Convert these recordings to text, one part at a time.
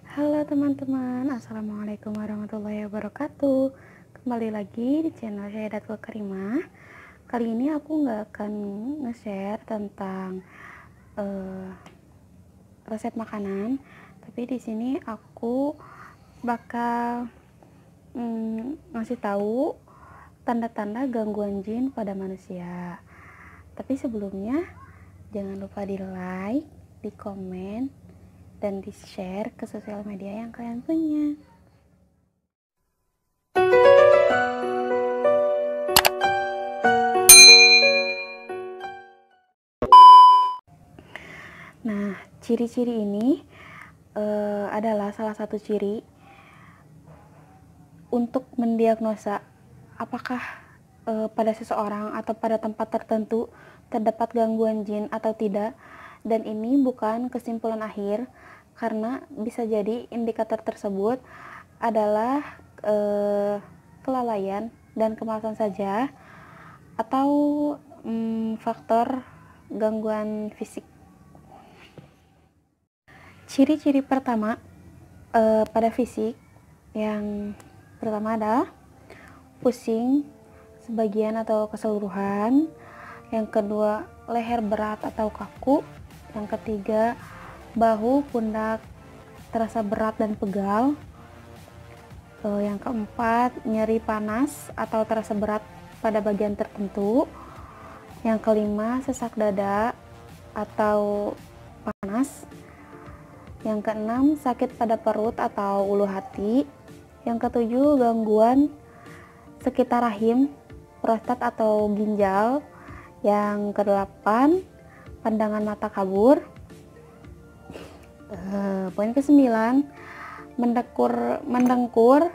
Halo teman-teman, assalamualaikum warahmatullahi wabarakatuh. Kembali lagi di channel saya Datul Karimah. Kali ini aku nggak akan nge-share tentang resep makanan, tapi di sini aku bakal ngasih tahu tanda-tanda gangguan jin pada manusia. Tapi sebelumnya jangan lupa di like, di komen, dan di share ke sosial media yang kalian punya. Nah, ciri-ciri ini adalah salah satu ciri untuk mendiagnosa apakah pada seseorang atau pada tempat tertentu terdapat gangguan jin atau tidak. Dan ini bukan kesimpulan akhir, karena bisa jadi indikator tersebut adalah kelalaian dan kemalasan saja, atau faktor gangguan fisik. Ciri-ciri pertama pada fisik, yang pertama adalah pusing sebagian atau keseluruhan. Yang kedua, leher berat atau kaku. Yang ketiga, bahu, pundak terasa berat dan pegal. Yang keempat, nyeri panas atau terasa berat pada bagian tertentu. Yang kelima, sesak dada atau panas. Yang keenam, sakit pada perut atau ulu hati. Yang ketujuh, gangguan sekitar rahim, prostat atau ginjal. Yang kedelapan, pandangan mata kabur. Poin ke-9, mendengkur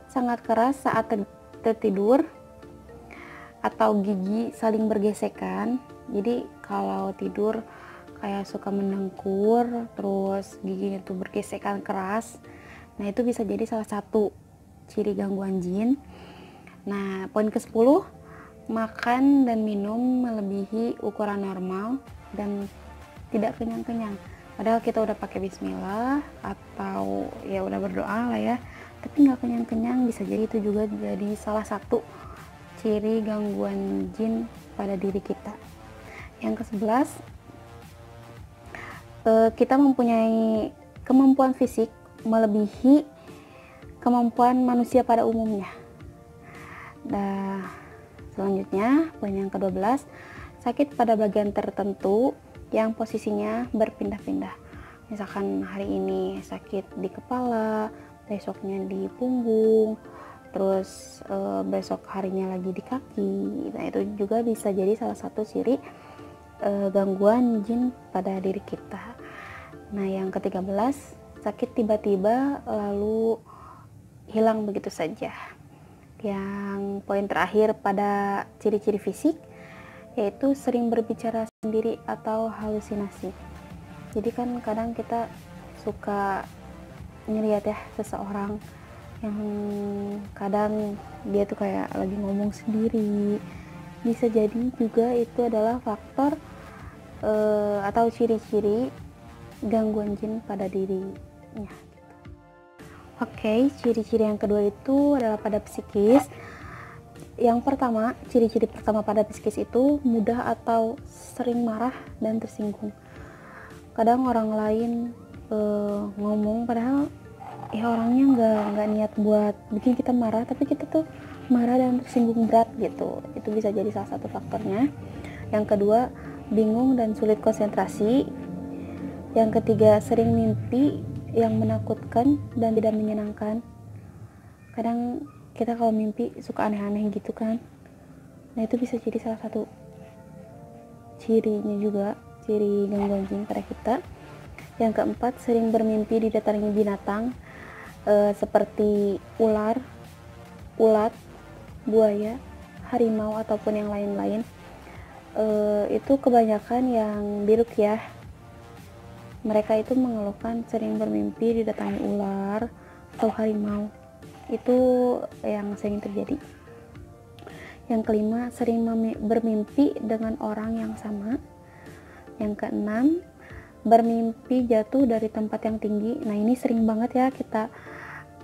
sangat keras saat tertidur atau gigi saling bergesekan. Jadi kalau tidur kayak suka mendengkur, terus giginya tuh bergesekan keras. Nah, itu bisa jadi salah satu ciri gangguan jin. Nah, poin ke-10, makan dan minum melebihi ukuran normal dan tidak kenyang-kenyang. Padahal kita udah pakai bismillah atau ya udah berdoa lah ya, tapi nggak kenyang-kenyang, bisa jadi itu juga jadi salah satu ciri gangguan jin pada diri kita. Yang ke-11, kita mempunyai kemampuan fisik melebihi kemampuan manusia pada umumnya. Nah, selanjutnya poin yang ke-12, sakit pada bagian tertentu yang posisinya berpindah-pindah. Misalkan hari ini sakit di kepala, besoknya di punggung, terus besok harinya lagi di kaki. Nah, itu juga bisa jadi salah satu ciri gangguan jin pada diri kita. Nah, yang ke-13, sakit tiba-tiba lalu hilang begitu saja. Yang poin terakhir pada ciri-ciri fisik, yaitu sering berbicara sendiri atau halusinasi. Jadi kan kadang kita suka ngeliat ya seseorang yang kadang dia tuh kayak lagi ngomong sendiri. Bisa jadi juga itu adalah faktor atau ciri-ciri gangguan jin pada dirinya. Oke, ciri-ciri yang kedua itu adalah pada psikis. Yang pertama, ciri-ciri pertama pada psikis itu mudah atau sering marah dan tersinggung. Kadang orang lain ngomong padahal ya orangnya nggak niat buat bikin kita marah, tapi kita tuh marah dan tersinggung berat gitu. Itu bisa jadi salah satu faktornya. Yang kedua, bingung dan sulit konsentrasi. Yang ketiga, sering mimpi yang menakutkan dan tidak menyenangkan. Kadang kita kalau mimpi suka aneh-aneh gitu kan. Nah, itu bisa jadi salah satu cirinya juga, ciri gangguan jin pada kita. Yang keempat, sering bermimpi didatangi binatang seperti ular, ulat, buaya, harimau ataupun yang lain-lain. Itu kebanyakan yang biruk ya. Mereka itu mengeluhkan sering bermimpi didatangi ular atau harimau. Itu yang sering terjadi. Yang kelima, sering bermimpi dengan orang yang sama. Yang keenam, bermimpi jatuh dari tempat yang tinggi. Nah, ini sering banget ya kita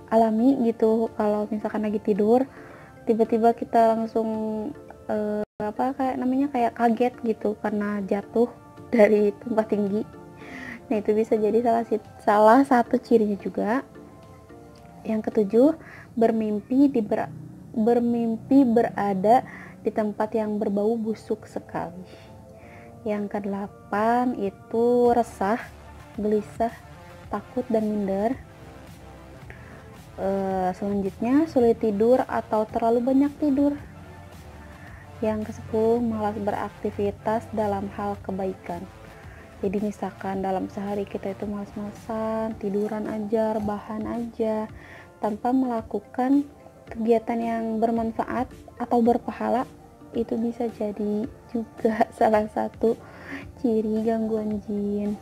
alami gitu, kalau misalkan lagi tidur tiba-tiba kita langsung kayak kaget gitu karena jatuh dari tempat tinggi. Nah, itu bisa jadi salah satu cirinya juga. Yang ketujuh, bermimpi berada di tempat yang berbau busuk sekali. Yang kedelapan itu resah, gelisah, takut, dan minder. Selanjutnya, sulit tidur atau terlalu banyak tidur. Yang ke-10, malas beraktivitas dalam hal kebaikan. Jadi misalkan dalam sehari kita itu malas-malasan, tiduran aja, rebahan aja, tanpa melakukan kegiatan yang bermanfaat atau berpahala, itu bisa jadi juga salah satu ciri gangguan jin.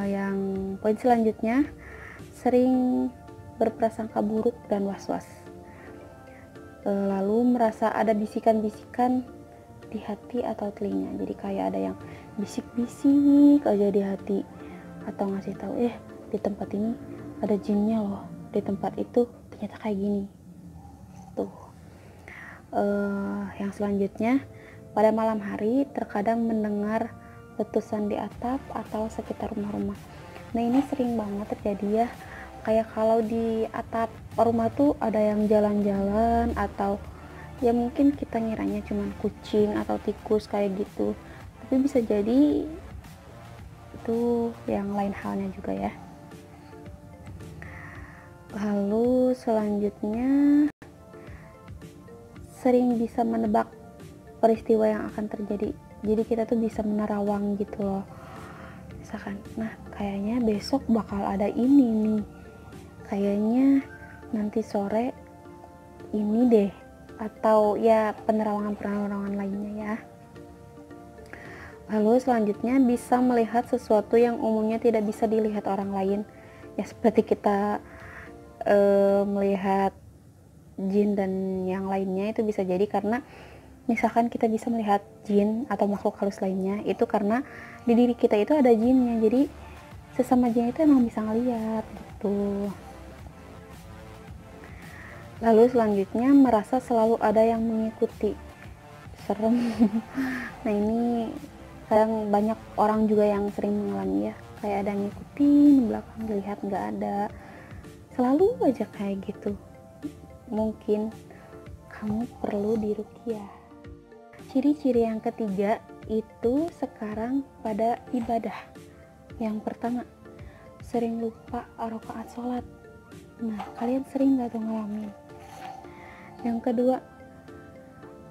Yang poin selanjutnya, sering berprasangka buruk dan was-was. Lalu merasa ada bisikan-bisikan di hati atau telinga. Jadi kayak ada yang bisik-bisik aja di hati, atau ngasih tahu di tempat ini ada jinnya loh, di tempat itu ternyata kayak gini tuh. Yang selanjutnya, pada malam hari terkadang mendengar letusan di atap atau sekitar rumah-rumah. Nah, ini sering banget terjadi ya, kayak kalau di atap rumah tuh ada yang jalan-jalan, atau ya mungkin kita ngiranya cuman kucing atau tikus kayak gitu, tapi bisa jadi itu yang lain halnya juga ya. Lalu selanjutnya, sering bisa menebak peristiwa yang akan terjadi. Jadi kita tuh bisa menerawang gitu loh, misalkan nah kayaknya besok bakal ada ini nih, kayaknya nanti sore ini deh, atau ya penerawangan lainnya ya. Lalu selanjutnya, bisa melihat sesuatu yang umumnya tidak bisa dilihat orang lain. Ya seperti kita melihat jin dan yang lainnya, itu bisa jadi karena misalkan kita bisa melihat jin atau makhluk halus lainnya, itu karena di diri kita itu ada jinnya. Jadi sesama jin itu emang bisa ngeliat gitu. Lalu selanjutnya, merasa selalu ada yang mengikuti. Serem. Nah, ini kadang banyak orang juga yang sering mengalami ya, kayak ada yang ngikutin belakang, lihat nggak ada, selalu aja kayak gitu. Mungkin kamu perlu diruqyah. Ciri-ciri yang ketiga itu sekarang pada ibadah. Yang pertama, sering lupa rakaat sholat. Nah, kalian sering gak tuh ngalamin? Yang kedua,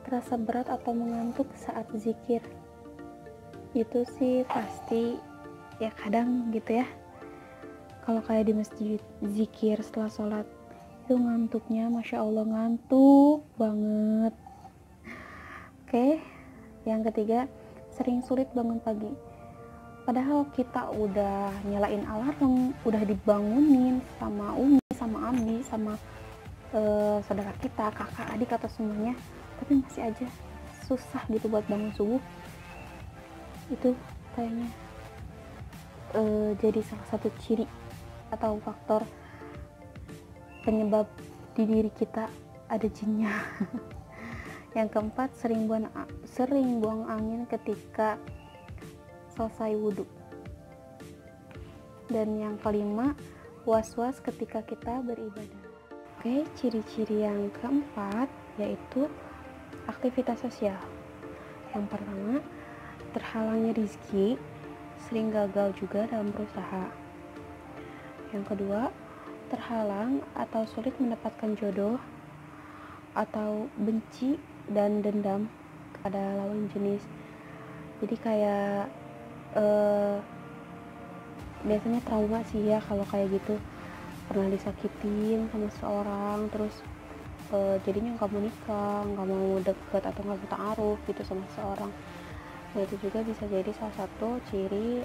terasa berat atau mengantuk saat zikir. Itu sih pasti ya kadang gitu ya, kalau kayak di masjid zikir setelah sholat itu ngantuknya Masya Allah, ngantuk banget. Oke, yang ketiga, sering sulit bangun pagi. Padahal kita udah nyalain alarm, udah dibangunin sama Umi, sama Abi, sama saudara kita, kakak, adik, atau semuanya, tapi masih aja susah gitu buat bangun subuh. Itu kayaknya jadi salah satu ciri atau faktor penyebab di diri kita ada jinnya. Yang keempat, sering buang angin ketika selesai wudhu. Dan yang kelima, was-was ketika kita beribadah. Oke, ciri-ciri yang keempat yaitu aktivitas sosial. Yang pertama, terhalangnya rezeki, sering gagal juga dalam berusaha. Yang kedua, terhalang atau sulit mendapatkan jodoh, atau benci dan dendam pada lawan jenis. Jadi kayak biasanya trauma sih ya kalau kayak gitu, pernah disakitin sama seseorang, terus jadinya nggak mau nikah, nggak mau deket atau nggak mau ta'aruf gitu sama seseorang. Nah, itu juga bisa jadi salah satu ciri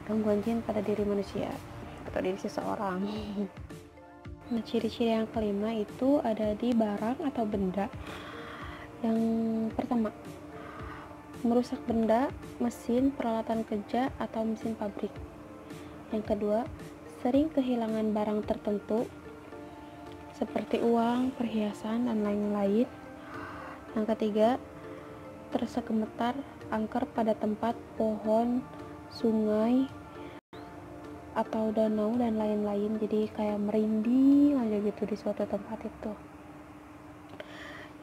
gangguan jin pada diri manusia atau diri seseorang. Nah, ciri-ciri yang kelima itu ada di barang atau benda. Yang pertama, merusak benda, mesin, peralatan kerja, atau mesin pabrik. Yang kedua, sering kehilangan barang tertentu seperti uang, perhiasan, dan lain-lain. Yang ketiga, terasa gemetar, angker pada tempat, pohon, sungai, atau danau, dan lain-lain. Jadi kayak merinding aja gitu di suatu tempat itu.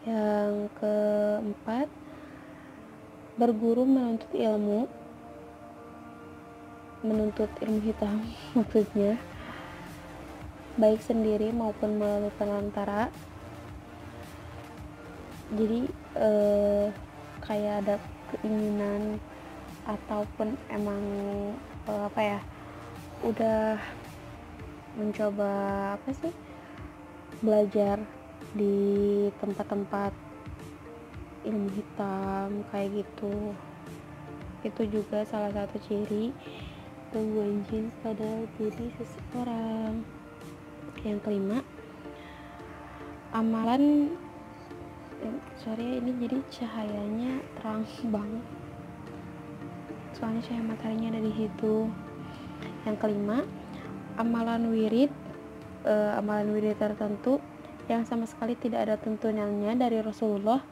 Yang keempat, berguru menuntut ilmu hitam maksudnya, baik sendiri maupun melalui perantara. Jadi kayak ada keinginan ataupun emang udah mencoba belajar di tempat-tempat ilmu hitam kayak gitu. Itu juga salah satu ciri gangguan jin pada diri seseorang. Yang kelima, amalan ini jadi cahayanya terang banget soalnya cahaya mataharinya ada di situ. Yang kelima, amalan wirid tertentu yang sama sekali tidak ada tuntunannya dari Rasulullah,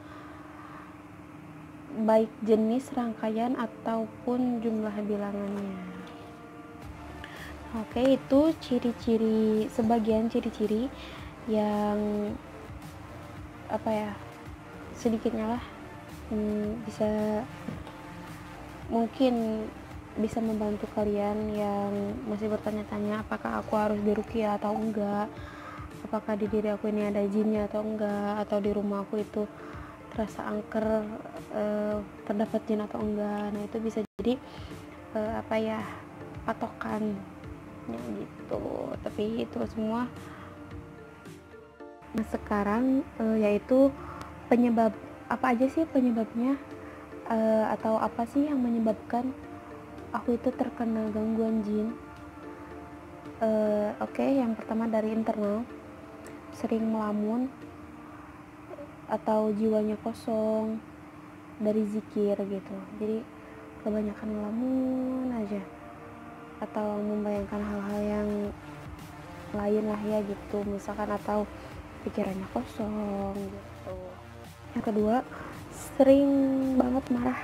baik jenis, rangkaian, ataupun jumlah bilangannya. Oke, itu sebagian ciri-ciri yang sedikitnya lah mungkin bisa membantu kalian yang masih bertanya-tanya apakah aku harus diruqyah atau enggak, apakah di diri aku ini ada jinnya atau enggak, atau di rumah aku itu terasa angker, terdapat jin atau enggak. Nah, itu bisa jadi patokannya gitu. Tapi itu semua. Nah, sekarang yaitu penyebab apa aja sih penyebabnya, atau apa sih yang menyebabkan aku itu terkena gangguan jin. Oke, yang pertama dari internal, sering melamun atau jiwanya kosong dari zikir gitu. Jadi kebanyakan melamun aja atau membayangkan hal-hal yang lain lah ya gitu, misalkan, atau pikirannya kosong gitu. Yang kedua, sering banget marah.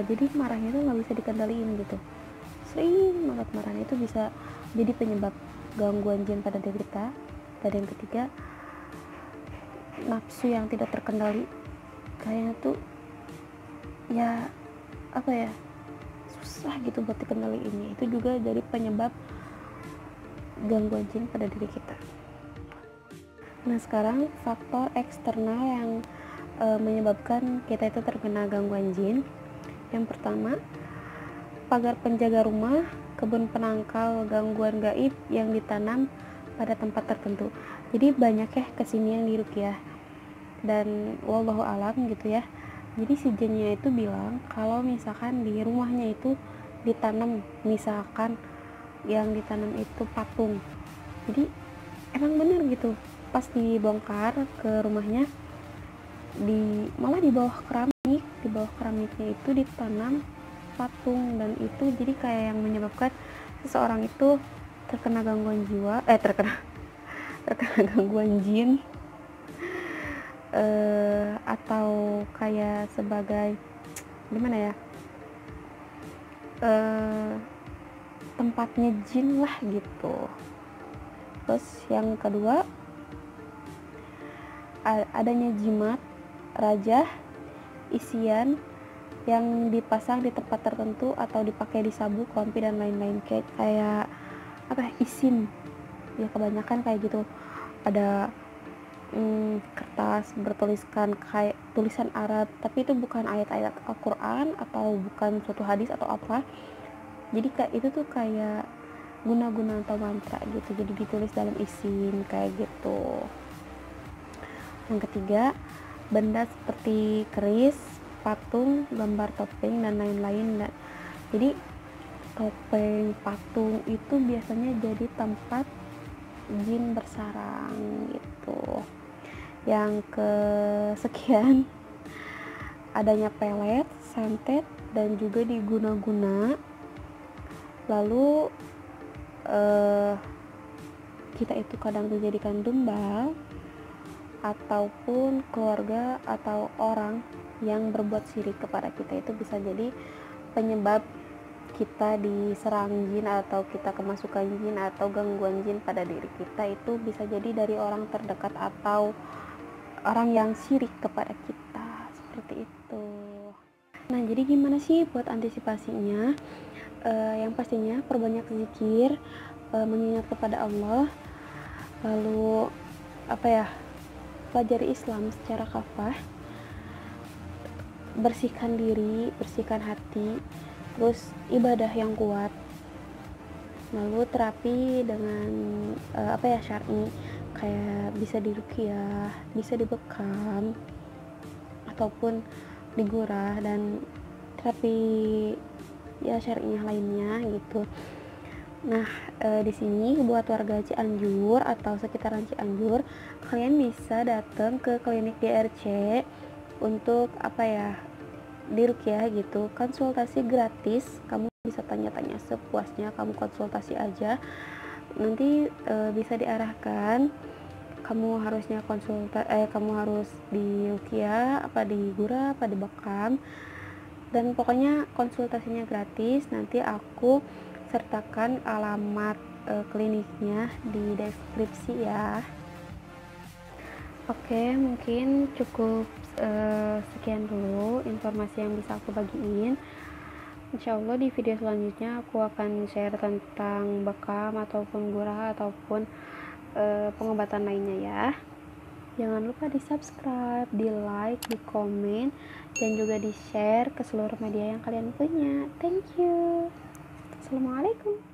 Jadi marahnya tuh nggak bisa dikendaliin gitu, sering banget marahnya, itu bisa jadi penyebab gangguan jin pada diri kita. Dan yang ketiga, nafsu yang tidak terkendali, kayaknya tuh susah gitu buat dikendaliinnya. Itu juga jadi penyebab gangguan jin pada diri kita. Nah, sekarang faktor eksternal yang menyebabkan kita itu terkena gangguan jin. Yang pertama, pagar penjaga rumah, kebun penangkal gangguan gaib yang ditanam pada tempat tertentu. Jadi banyak ya kesini yang diruqyah, dan wallahu alam gitu ya. Jadi si jinnya itu bilang kalau misalkan di rumahnya itu ditanam, misalkan yang ditanam itu patung. Jadi emang bener gitu, pas dibongkar ke rumahnya, malah di bawah keramiknya itu ditanam patung, dan itu jadi kayak yang menyebabkan seseorang itu terkena gangguan gangguan jin, atau kayak sebagai tempatnya jin lah gitu. Terus yang kedua, adanya jimat, rajah, isian yang dipasang di tempat tertentu atau dipakai di sabuk, lampi, dan lain-lain, kayak isim ya, kebanyakan kayak gitu. Ada kertas bertuliskan kayak tulisan Arab, tapi itu bukan ayat-ayat Al-Quran atau bukan suatu hadis atau apa. Jadi kayak itu tuh kayak guna-guna atau mantra gitu, jadi ditulis dalam isim kayak gitu. Yang ketiga, benda seperti keris, patung, gambar topeng, dan lain-lain. Jadi topeng, patung itu biasanya jadi tempat jin bersarang gitu. Yang kesekian, adanya pelet, santet, dan juga diguna-guna. Lalu kita itu kadang dijadikan tumbal, ataupun keluarga atau orang yang berbuat syirik kepada kita itu bisa jadi penyebab kita diserang jin, atau kita kemasukan jin atau gangguan jin pada diri kita. Itu bisa jadi dari orang terdekat atau orang yang syirik kepada kita, seperti itu. Nah, jadi gimana sih buat antisipasinya? Yang pastinya perbanyak zikir, mengingat kepada Allah, lalu pelajari Islam secara kafah, bersihkan diri, bersihkan hati, terus ibadah yang kuat, lalu terapi dengan syar'i, kayak bisa diruqyah, bisa dibekam, ataupun digurah, dan terapi ya syar'inya lainnya gitu. Nah, di sini buat warga Cianjur atau sekitaran Cianjur, kalian bisa datang ke klinik DRC untuk diruqyah gitu, konsultasi gratis. Kamu bisa tanya-tanya sepuasnya, kamu konsultasi aja, nanti bisa diarahkan kamu harusnya kamu harus diruqyah, digurah, dibekam, dan pokoknya konsultasinya gratis. Nanti aku sertakan alamat kliniknya di deskripsi ya. Oke, mungkin cukup sekian dulu informasi yang bisa aku bagiin. Insyaallah di video selanjutnya aku akan share tentang bekam ataupun gurah ataupun pengobatan lainnya ya. Jangan lupa di subscribe, di like, di komen, dan juga di share ke seluruh media yang kalian punya. Thank you. Assalamualaikum.